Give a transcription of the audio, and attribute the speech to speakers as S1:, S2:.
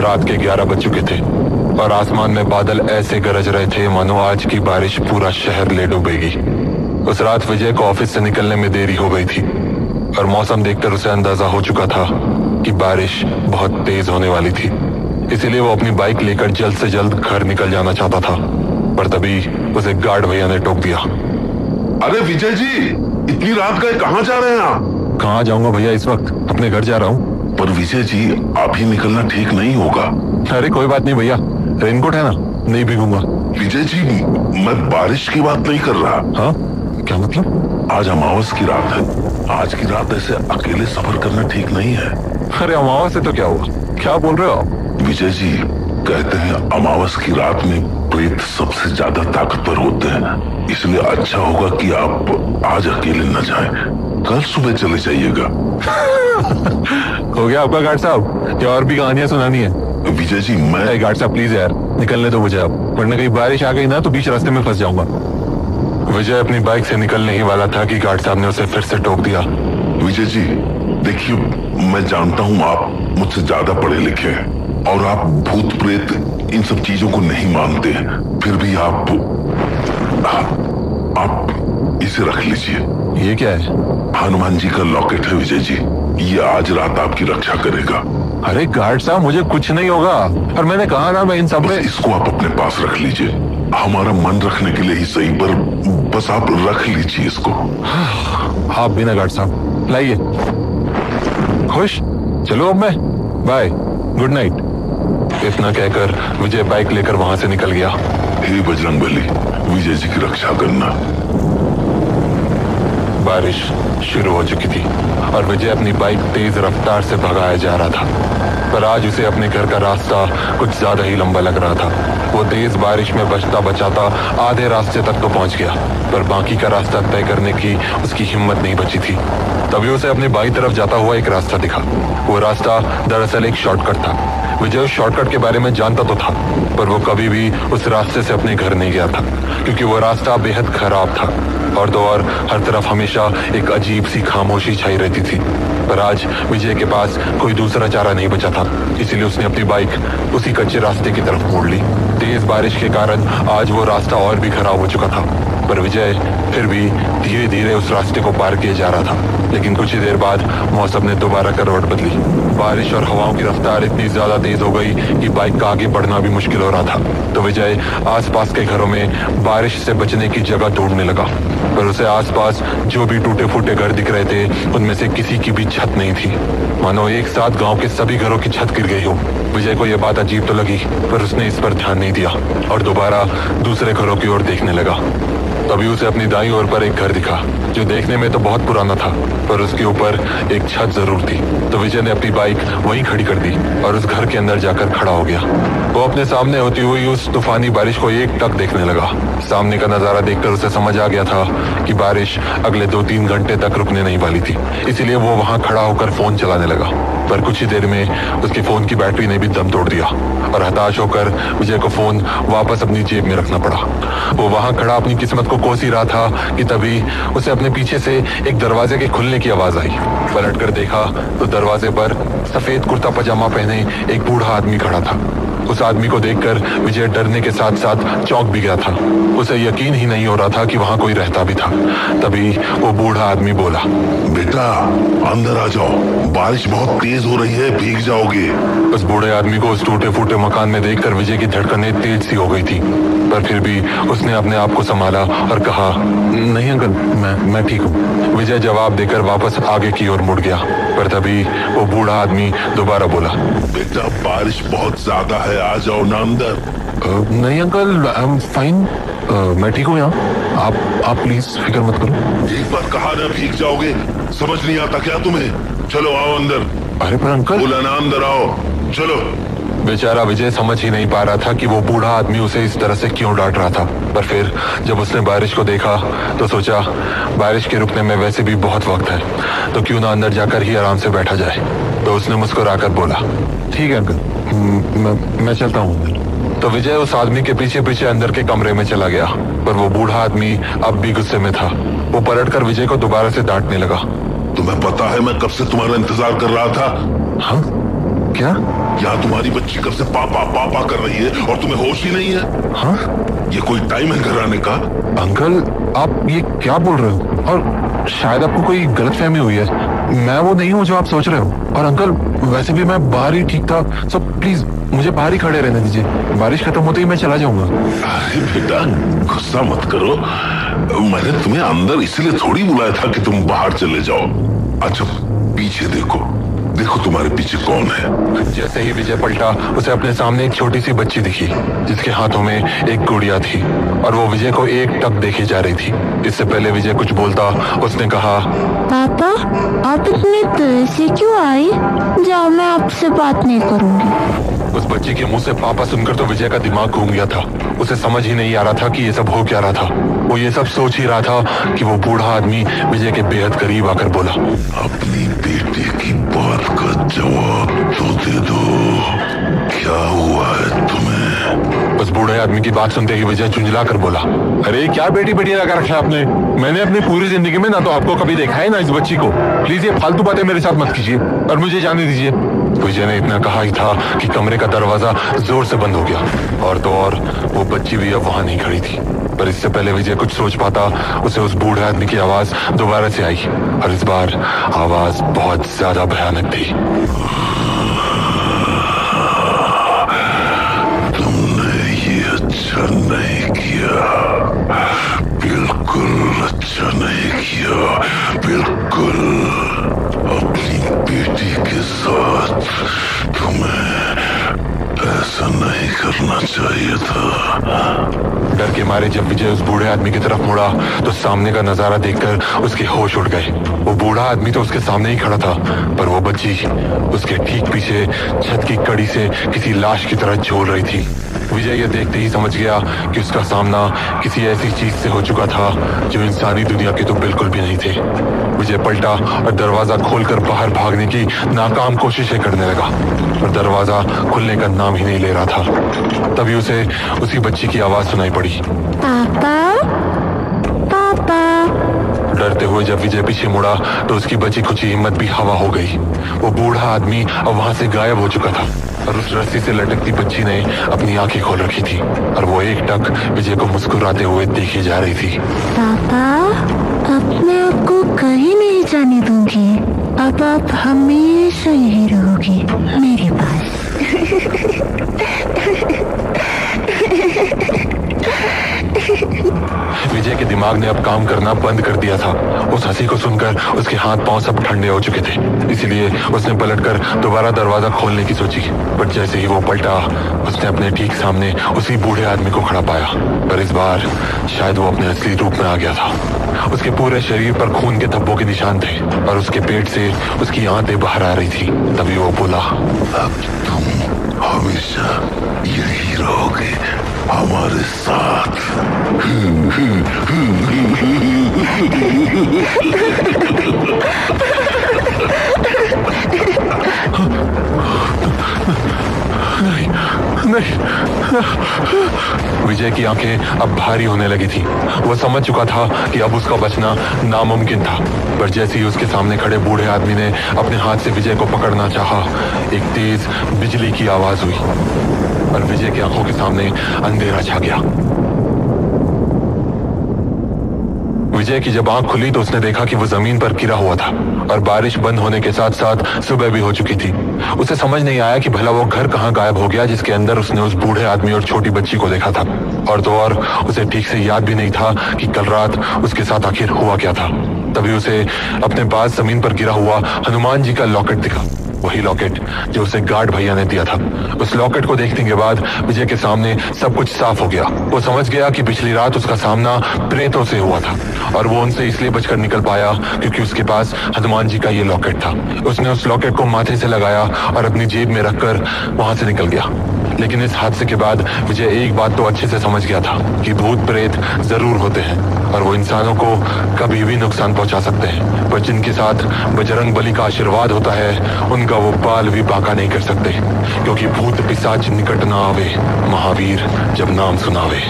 S1: रात के 11 बज चुके थे और आसमान में बादल ऐसे गरज रहे थे मानो आज की बारिश पूरा शहर ले डूबेगी। उस रात विजय को ऑफिस से निकलने में देरी हो गई थी और मौसम देखकर उसे अंदाजा हो चुका था कि बारिश बहुत तेज होने वाली थी। इसीलिए वो अपनी बाइक लेकर जल्द से जल्द घर निकल जाना चाहता था, पर तभी उसे गार्ड भैया ने टोक दिया।
S2: अरे विजय जी, इतनी रात गए कहाँ जा रहे हैं आप?
S1: कहाँ जाऊंगा भैया, इस वक्त अपने घर जा रहा हूँ।
S2: पर विजय जी, आप ही निकलना ठीक नहीं होगा।
S1: अरे कोई बात नहीं भैया, रेनकोट है ना, नहीं भीगूंगा।
S2: विजय जी, मैं बारिश की बात नहीं कर रहा।
S1: हाँ, क्या मतलब?
S2: आज अमावस की रात है। आज की रात ऐसे अकेले सफर करना ठीक नहीं है।
S1: अरे अमावस से तो क्या हुआ, क्या बोल रहे हो आप?
S2: विजय जी, कहते हैं अमावस की रात में प्रेत सबसे ज्यादा ताकतवर होते हैं, इसलिए अच्छा होगा कि आप आज अकेले न जाएं, कल सुबह चले जाइएगा।
S1: हो गया आपका गार्ड साहब, या और भी कहानियां सुनानी है?
S2: विजय जी, मैं
S1: गार्ड साहब प्लीज यार, निकलने दो मुझे अब, वरना कहीं बारिश आ गई ना तो बीच रास्ते में फंस जाऊंगा। विजय अपनी बाइक से निकलने ही वाला था कि गार्ड साहब ने उसे फिर से टोक दिया।
S2: विजय जी देखिए, मैं जानता हूँ आप मुझसे ज्यादा पढ़े लिखे हैं और आप भूत प्रेत इन सब चीजों को नहीं मानते, फिर भी आप इसे रख लीजिए।
S1: ये क्या है?
S2: हनुमान जी का लॉकेट है विजय जी, ये आज रात आपकी रक्षा करेगा।
S1: अरे गार्ड साहब, मुझे कुछ नहीं होगा, और मैंने कहा ना मैं इन सब में।
S2: इसको आप अपने पास रख लीजिए, हमारा मन रखने के लिए ही सही, पर बस आप रख लीजिए इसको।
S1: आप भी ना गार्ड साहब, लाइए। खुश? चलो अब मैं, बाय, गुड नाइट। इतना कहकर विजय बाइक लेकर वहां से निकल गया।
S2: हे बजरंगबली, विजय जी की रक्षा करना।
S1: बारिश शुरू हो चुकी थी और विजय अपनी बाइक तेज रफ्तार से भगाया जा रहा था, पर आज उसे अपने घर का रास्ता कुछ ज्यादा ही लंबा लग रहा था। वो तेज बारिश में बचता बचाता आधे रास्ते तक तो पहुंच गया, पर बाकी का रास्ता तय करने की उसकी हिम्मत नहीं बची थी। तभी उसे अपनी बाईं तरफ जाता हुआ एक रास्ता दिखा। वो रास्ता दरअसल एक शॉर्टकट था। विजय उस शॉर्टकट के बारे में जानता तो था, पर वो कभी भी उस रास्ते से अपने घर नहीं गया था, क्योंकि वो रास्ता बेहद खराब था और तो और हर तरफ हमेशा एक अजीब सी खामोशी छाई रहती थी। पर आज विजय के पास कोई दूसरा चारा नहीं बचा था, इसीलिए उसने अपनी बाइक उसी कच्चे रास्ते की तरफ मोड़ ली। तेज बारिश के कारण आज वो रास्ता और भी खराब हो चुका था, पर विजय फिर भी धीरे धीरे उस रास्ते को पार किए जा रहा था। लेकिन कुछ ही देर बाद मौसम ने दोबारा करवट बदली। बारिश और हवाओं की रफ्तार इतनी ज्यादा तेज हो गई कि बाइक का आगे बढ़ना भी मुश्किल हो रहा था। तो विजय आसपास के घरों में बारिश से बचने की जगह ढूंढने लगा, पर उसे आसपास जो भी टूटे फूटे घर दिख रहे थे उनमें से किसी की भी छत नहीं थी, मानो एक साथ गांव के सभी घरों की छत गिर गई हो। विजय को यह बात अजीब तो लगी, पर उसने इस पर ध्यान नहीं दिया और दोबारा दूसरे घरों की ओर देखने लगा। तभी उसे अपनी दाईं ओर पर एक घर दिखा, जो देखने में तो बहुत पुराना था, पर उसके ऊपर एक छत जरूर थी। तो विजय ने अपनी बाइक वहीं खड़ी कर दी और उस घर के अंदर जाकर खड़ा हो गया। वो अपने सामने होती हुई उस तूफानी बारिश को एक टक देखने लगा। सामने का नजारा देखकर उसे समझ आ गया था कि बारिश अगले 2-3 घंटे तक रुकने नहीं वाली थी, इसीलिए वो वहां खड़ा होकर फोन चलाने लगा। पर कुछ ही देर में उसके फोन की बैटरी ने भी दम तोड़ दिया और हताश होकर विजय को फोन वापस अपनी जेब में रखना पड़ा। वो वहां खड़ा अपनी किस्मत को कोस ही रहा था कि तभी उसे अपने पीछे से एक दरवाजे के खुलने की आवाज आई। पलट कर देखा तो दरवाजे पर सफेद कुर्ता पजामा पहने एक बूढ़ा आदमी खड़ा था। उस आदमी को देखकर विजय डरने के साथ साथ चौंक भी गया था। उसे यकीन ही नहीं हो रहा था कि वहां कोई रहता भी था। तभी वो बूढ़ा आदमी बोला,
S2: बेटा अंदर आ जाओ, बारिश बहुत तेज हो रही है, भीग जाओगे।
S1: उस बूढ़े आदमी को उस टूटे फूटे मकान में देखकर विजय की धड़कनें तेज सी हो गई थी, पर फिर भी उसने अपने आप को संभाला और कहा, नहीं अंकल, मैं ठीक हूँ। विजय जवाब देकर वापस आगे की ओर मुड़ गया, पर तभी वो बूढ़ा आदमी दोबारा बोला,
S2: बेटा बारिश बहुत ज्यादा है, आ जाओ ना अंदर।
S1: नहीं अंकल, आई एम फाइन, मैं ठीक हूँ यहाँ, आप प्लीज फिक्र मत करो।
S2: एक बार कहा ना भीग जाओगे, समझ नहीं आता क्या तुम्हें? चलो आओ अंदर।
S1: अरे पर अंकल,
S2: बोला ना अंदर आओ, चलो।
S1: बेचारा विजय समझ ही नहीं पा रहा था कि वो बूढ़ा आदमी उसे इस तरह से क्यों डांट रहा था। पर फिर जब उसने बारिश को देखा तो सोचा, बारिश के रुकने में वैसे भी बहुत वक्त है, तो क्यों ना अंदर जाकर ही आराम से बैठा जाए। तो उसने मुस्कुराकर बोला, ठीक है अंकल, मैं चलता हूँ अंदर। तो विजय उस आदमी के पीछे पीछे अंदर के कमरे में चला गया, पर वो बूढ़ा आदमी अब भी गुस्से में था। वो पलटकर विजय को दोबारा से डांटने लगा,
S2: तुम्हें पता है मैं कब से तुम्हारा इंतजार कर रहा था?
S1: हाँ? क्या?
S2: यहाँ तुम्हारी बच्ची कब से पापा पापा कर रही है और तुम्हें होश ही नहीं है?
S1: हाँ
S2: ये कोई टाइम है घर आने का?
S1: अंकल, आप ये क्या बोल रहे हो? और शायद आपको कोई गलतफहमी हुई है। मैं वो नहीं हूँ जो आप सोच रहे हो। और अंकल, वैसे भी मैं बाहर ही ठीक था, सो प्लीज मुझे बाहर ही खड़े रहने दीजिए। बारिश खत्म होते ही मैं चला जाऊंगा।
S2: अरे बेटा, गुस्सा मत करो। मैंने तुम्हें अंदर इसलिए थोड़ी बुलाया था कि तुम बाहर चले जाओ। अच्छा, पीछे देखो, देखो तुम्हारे पीछे कौन है।
S1: जैसे ही विजय पलटा, उसे अपने सामने एक छोटी सी बच्ची दिखी जिसके हाथों में एक गुड़िया थी और वो विजय को एक टक देखे जा रही थी। इससे पहले विजय कुछ बोलता, उसने कहा,
S3: पापा, आप इतने देर से क्यों आए? जाओ, मैं आपसे बात नहीं करूंगी।
S1: उस बच्ची के मुंह से पापा सुनकर तो विजय का दिमाग घूम गया था। उसे समझ ही नहीं आ रहा था कि ये सब हो क्या रहा था। वो ये सब सोच ही रहा था कि वो बूढ़ा आदमी विजय के बेहद करीब आकर बोला,
S2: अपनी बेटी की बात का जवाब तो दे दो, क्या हुआ है तुम्हें?
S1: उस बूढ़े आदमी की बात सुनते ही विजय झुंझला कर बोला, अरे क्या बेटी बेटी लगा रखा है आपने? मैंने अपनी पूरी जिंदगी में ना तो आपको कभी देखा है ना इस बच्ची को। प्लीज ये फालतू बातें मेरे साथ मत कीजिए और मुझे जाने दीजिए। विजय ने इतना कहा ही था कि कमरे का दरवाजा जोर से बंद हो गया। और तो और वो बच्ची भी अब वहां नहीं खड़ी थी। पर इससे पहले विजय कुछ सोच पाता, उसे उस बूढ़े आदमी की आवाज दोबारा से आई और इस बार आवाज बहुत ज्यादा भयानक थी।
S2: तुमने ये अच्छा नहीं किया, बिल्कुल अच्छा नहीं किया, बिल्कुल। अपनी बेटी के साथ तुम्हें ऐसा नहीं करना चाहिए था।
S1: डर के मारे जब विजय उस बूढ़े आदमी की तरफ मुड़ा तो सामने का नजारा देखकर उसके होश उड़ गए। वो बूढ़ा आदमी तो उसके सामने ही खड़ा था, पर वो बच्ची उसके ठीक पीछे छत की कड़ी से किसी लाश की तरह झूल रही थी। विजय ये देखते ही समझ गया कि उसका सामना किसी ऐसी चीज से हो चुका था जो इंसानी दुनिया के तो बिल्कुल भी नहीं थे। विजय पलटा और दरवाजा खोलकर बाहर भागने की नाकाम कोशिशें करने लगा, और दरवाजा खुलने का नाम ही नहीं ले रहा था। तभी उसे उसी बच्ची की आवाज सुनाई पड़ी,
S3: पापा, पापा।
S1: डरते हुए जब विजय पीछे मुड़ा तो उसकी बची खुची हिम्मत भी हवा हो गई। वो बूढ़ा आदमी अब वहां से गायब हो चुका था और उस रस्सी से लटकती बच्ची ने अपनी आंखें खोल रखी थी और वो एक टक विजय को मुस्कुराते हुए देखी जा रही थी।
S3: पापा, अब मैं आपको कहीं नहीं जाने दूंगी। अब आप हमेशा यही रहोगी मेरे पास।
S1: विजय के दिमाग ने अब काम करना बंद कर दिया था। उस हंसी को सुनकर उसके हाथ पांव सब ठंडे हो चुके थे, इसीलिए उसने पलटकर दोबारा दरवाजा खोलने की सोची। पर जैसे ही वो पलटा, उसने अपने ठीक सामने उसी बूढ़े आदमी को खड़ा पाया। पर इस बार शायद वो अपने असली रूप में आ गया था। उसके पूरे शरीर पर खून के धब्बों के निशान थे और उसके पेट से उसकी आंतें बाहर आ रही थी। तभी वो बोला,
S2: अब तुम हमेशा यही रहोगे हमारे साथ।
S1: नहीं, नहीं। विजय की आंखें अब भारी होने लगी थी। वो समझ चुका था कि अब उसका बचना नामुमकिन था। पर जैसे ही उसके सामने खड़े बूढ़े आदमी ने अपने हाथ से विजय को पकड़ना चाहा, एक तेज बिजली की आवाज हुई और विजय की आंखों के सामने अंधेरा छा गया। विजय की जब आंख खुली तो उसने देखा कि वो जमीन पर गिरा हुआ था और बारिश बंद होने के साथ साथ सुबह भी हो चुकी थी। उसे समझ नहीं आया कि भला वो घर कहाँ गायब हो गया जिसके अंदर उसने उस बूढ़े आदमी और छोटी बच्ची को देखा था। और तो और उसे ठीक से याद भी नहीं था कि कल रात उसके साथ आखिर हुआ क्या था। तभी उसे अपने पास जमीन पर गिरा हुआ हनुमान जी का लॉकेट दिखा, वही लॉकेट जो उसे गार्ड भैया ने दिया था। उस लॉकेट को देखने के बाद विजय के सामने सब कुछ साफ हो गया। वो समझ गया कि पिछली रात उसका सामना प्रेतों से हुआ था और वो उनसे इसलिए बचकर निकल पाया क्योंकि उसके पास हनुमान जी का ये लॉकेट था। उसने उस लॉकेट को माथे से लगाया और अपनी जेब में रखकर वहां से निकल गया। लेकिन इस हादसे के बाद विजय एक बात तो अच्छे से समझ गया था कि भूत प्रेत जरूर होते हैं और वो इंसानों को कभी भी नुकसान पहुंचा सकते हैं, पर जिनके साथ बजरंग बली का आशीर्वाद होता है उनका वो बाल भी बांका नहीं कर सकते, क्योंकि भूत पिशाच निकट न आवे, महावीर जब नाम सुनावे।